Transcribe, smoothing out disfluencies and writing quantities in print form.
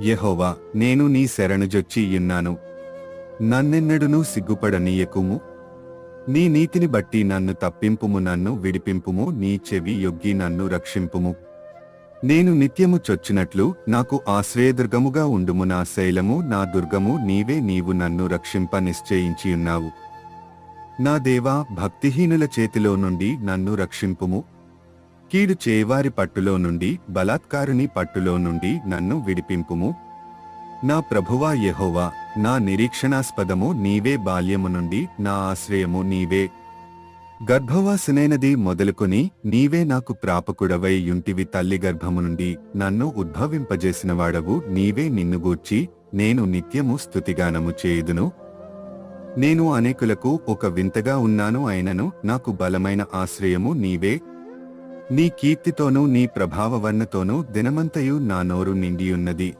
యెహోవా, నేను నీ శరణుజొచ్చి యున్నాను. నన్నెన్నడునూ సిగ్గుపడనీయకుము. నీ నీతిని బట్టి నన్ను తప్పింపుము, నన్ను విడిపింపుము, నీ చెవి యొగ్గి నన్ను రక్షింపుము. నేను నిత్యము చొచ్చినట్లు నాకు ఆశ్రయదుర్గముగా ఉండుము. నా శైలము, నా దుర్గము నీవే. నీవు నన్ను రక్షింప నిశ్చయించియున్నావు. నా దేవా, భక్తిహీనుల చేతిలో నుండి నన్ను రక్షింపుము. కీడు చేయవారి పట్టులో నుండి, బలాత్కారుని పట్టులో నుండి నన్ను విడిపింపుము. నా ప్రభువా యెహోవా, నా నిరీక్షణాస్పదము నీవే. బాల్యము నుండి నా ఆశ్రయము నీవే. గర్భవాసనైనది మొదలుకొని నీవే నాకు ప్రాపకుడవై యుంటివి. తల్లి గర్భము నుండి నన్ను ఉద్భవింపజేసినవాడవు నీవే. నిన్ను గూర్చి నేను నిత్యము స్తుతిగానము చేయుదును. నేను అనేకులకు ఒక వింతగా ఉన్నాను, అయినను నాకు బలమైన ఆశ్రయము నీవే. నీ కీర్తితోనూ నీ ప్రభావవర్ణతోనూ దినమంతయు నా నోరు నిండియున్నది.